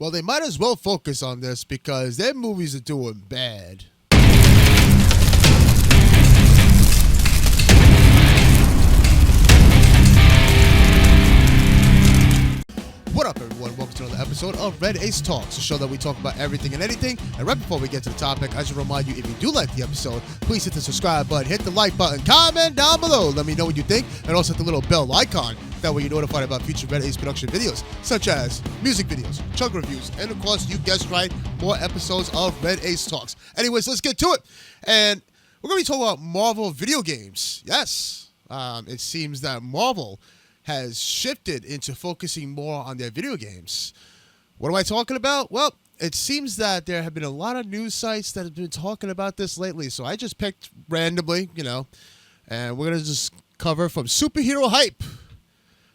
Well, they might as well focus on this because their movies are doing bad. What up, everyone? Welcome to another episode of Red Ace Talks, a show that we talk about everything and anything. And right before we get to the topic, I should remind you, if you do like the episode, please hit the subscribe button, hit the like button, comment down below. Let me know what you think, and also hit the little bell icon. That way you're notified about future Red Ace production videos, such as music videos, chunk reviews, and of course, you guessed right, more episodes of Red Ace Talks. Anyways, let's get to it. And we're going to be talking about Marvel video games. Yes, it seems that Marvel has shifted into focusing more on their video games. What am I talking about? Well, it seems that there have been a lot of news sites that have been talking about this lately, so I just picked randomly, and we're going to just cover from Superhero Hype.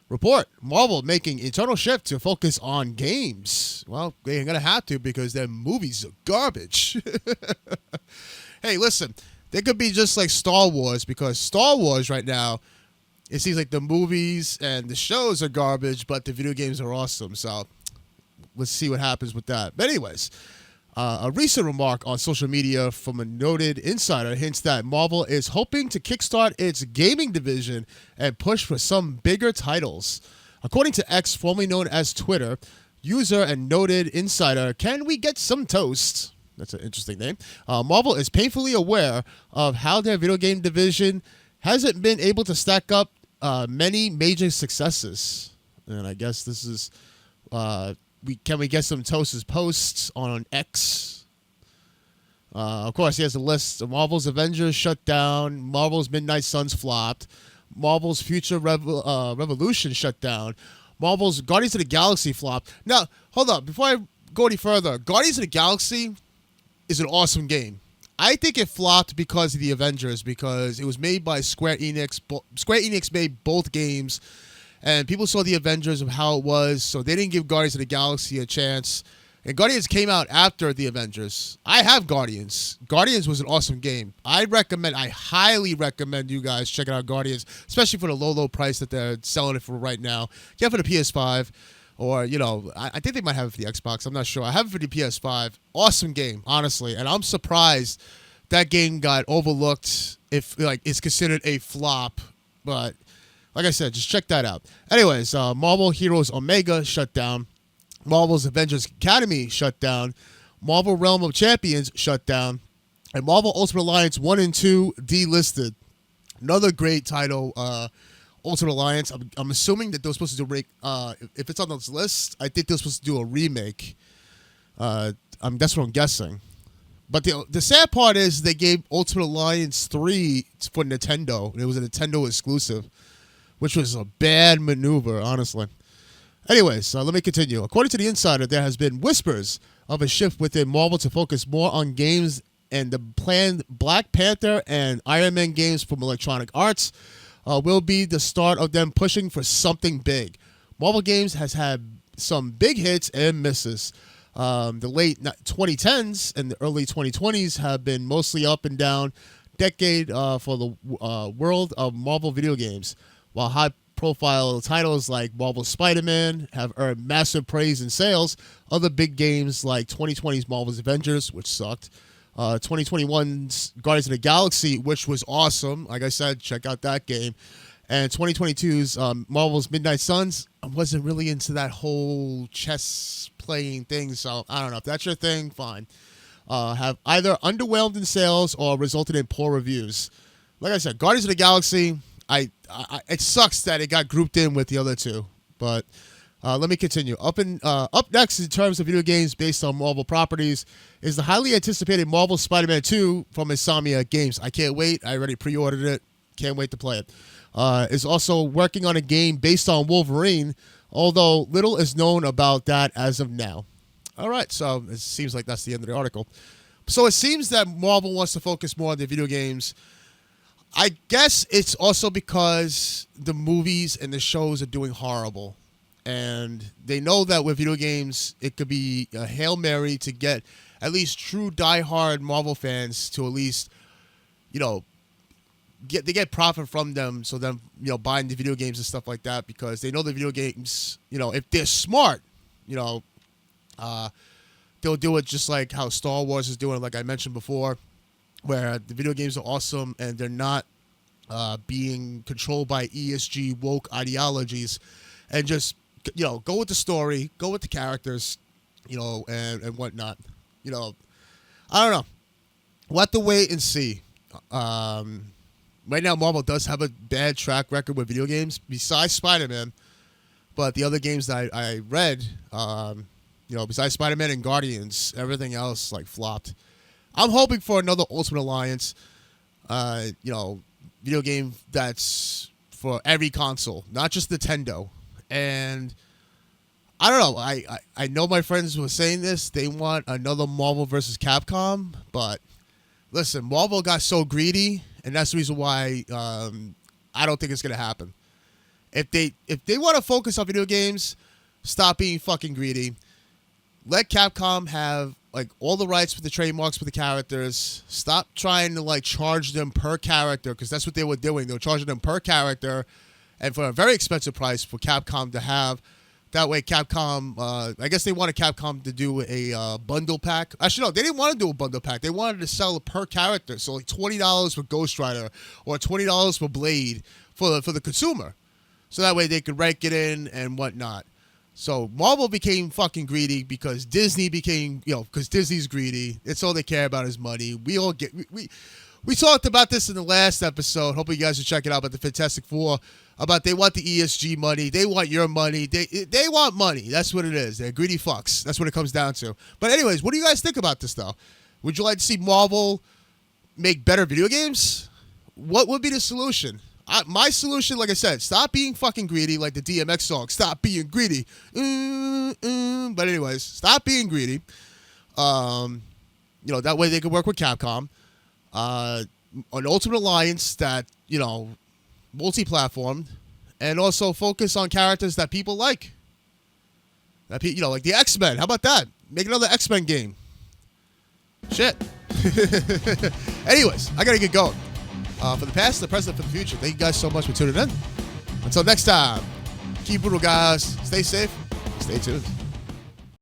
Report, Marvel making internal shift to focus on games. Well, they're going to have to because their movies are garbage. Hey, listen, they could be just like Star Wars because Star Wars right now, it seems like the movies and the shows are garbage, but the video games are awesome. So let's see what happens with that. But anyways, a recent remark on social media from a noted insider hints that Marvel is hoping to kickstart its gaming division and push for some bigger titles. According to X, formerly known as Twitter, user and noted insider, can we get some toast? That's an interesting name. Marvel is painfully aware of how their video game division hasn't been able to stack up many major successes. And I guess this is... Can we get some Toast's posts on X? Of course, he has a list. Marvel's Avengers shut down. Marvel's Midnight Suns flopped. Marvel's Future Revolution shut down. Marvel's Guardians of the Galaxy flopped. Now, hold up. Before I go any further, Guardians of the Galaxy is an awesome game. I think it flopped because of the Avengers, because it was made by Square Enix. Square Enix made both games. And people saw the Avengers of how it was, so they didn't give Guardians of the Galaxy a chance. And Guardians came out after the Avengers. I have Guardians. Guardians was an awesome game. I highly recommend you guys checking out Guardians, especially for the low price that they're selling it for right now. Get it for the PS5, or, I think they might have it for the Xbox. I'm not sure. I have it for the PS5. Awesome game, honestly. And I'm surprised that game got overlooked if, it's considered a flop, but... like I said, just check that out. Anyways, Marvel Heroes Omega shut down. Marvel's Avengers Academy shut down. Marvel Realm of Champions shut down. And Marvel Ultimate Alliance 1 and 2 delisted. Another great title, Ultimate Alliance. I'm assuming that they're supposed to do, if it's on this list, I think they're supposed to do a remake. That's what I'm guessing. But the sad part is they gave Ultimate Alliance 3 for Nintendo. And it was a Nintendo exclusive, which was a bad maneuver, honestly. Anyways, let me continue. According to the insider, there has been whispers of a shift within Marvel to focus more on games, and the planned Black Panther and Iron Man games from Electronic Arts will be the start of them pushing for something big. Marvel Games has had some big hits and misses. The late 2010s and the early 2020s have been mostly up and down decade for the world of Marvel video games. While high-profile titles like Marvel's Spider-Man have earned massive praise in sales, other big games like 2020's Marvel's Avengers, which sucked, 2021's Guardians of the Galaxy, which was awesome. Like I said, check out that game. And 2022's Marvel's Midnight Suns. I wasn't really into that whole chess-playing thing, so I don't know. If that's your thing, fine. Have either underwhelmed in sales or resulted in poor reviews. Like I said, Guardians of the Galaxy... it sucks that it got grouped in with the other two, but let me continue. Up next in terms of video games based on Marvel properties is the highly anticipated Marvel Spider-Man 2 from Insomniac Games. I can't wait. I already pre-ordered it. Can't wait to play it. Is also working on a game based on Wolverine, although little is known about that as of now. All right, so it seems like that's the end of the article. So it seems that Marvel wants to focus more on the video games. I guess it's also because the movies and the shows are doing horrible. And they know that with video games, it could be a Hail Mary to get at least true diehard Marvel fans to at least, get profit from them. So them, buying the video games and stuff like that, because they know the video games, if they're smart, They'll do it just like how Star Wars is doing, like I mentioned before, where the video games are awesome and they're not being controlled by ESG woke ideologies, and just go with the story, go with the characters, and whatnot. I don't know. We'll have to wait and see. Right now, Marvel does have a bad track record with video games, besides Spider-Man. But the other games that I read, besides Spider-Man and Guardians, everything else flopped. I'm hoping for another Ultimate Alliance, video game that's for every console, not just Nintendo. And I don't know. I know my friends were saying this. They want another Marvel versus Capcom, but listen, Marvel got so greedy, and that's the reason why I don't think it's gonna happen. If they want to focus on video games, stop being fucking greedy. Let Capcom have all the rights for the trademarks for the characters. Stop trying to charge them per character, because that's what they were doing. They were charging them per character, and for a very expensive price for Capcom to have. That way, Capcom, I guess they wanted Capcom to do a bundle pack. Actually, no, they didn't want to do a bundle pack. They wanted to sell it per character. So, $20 for Ghost Rider or $20 for Blade for the consumer. So that way they could rank it in and whatnot. So, Marvel became fucking greedy because Disney became, because Disney's greedy. It's all they care about is money. We talked about this in the last episode. Hopefully you guys will check it out about the Fantastic Four. About they want the ESG money. They want your money. They want money. That's what it is. They're greedy fucks. That's what it comes down to. But anyways, what do you guys think about this, though? Would you like to see Marvel make better video games? What would be the solution? My solution, like I said, stop being fucking greedy, like the DMX song. Stop being greedy. But anyways, stop being greedy. That way they could work with Capcom. An Ultimate Alliance that, multi-platform, and also focus on characters that people like. Like the X-Men. How about that? Make another X-Men game. Shit. Anyways, I gotta get going. For the past, the present, for the future, thank you guys so much for tuning in. Until next time, keep brutal, guys. Stay safe. Stay tuned.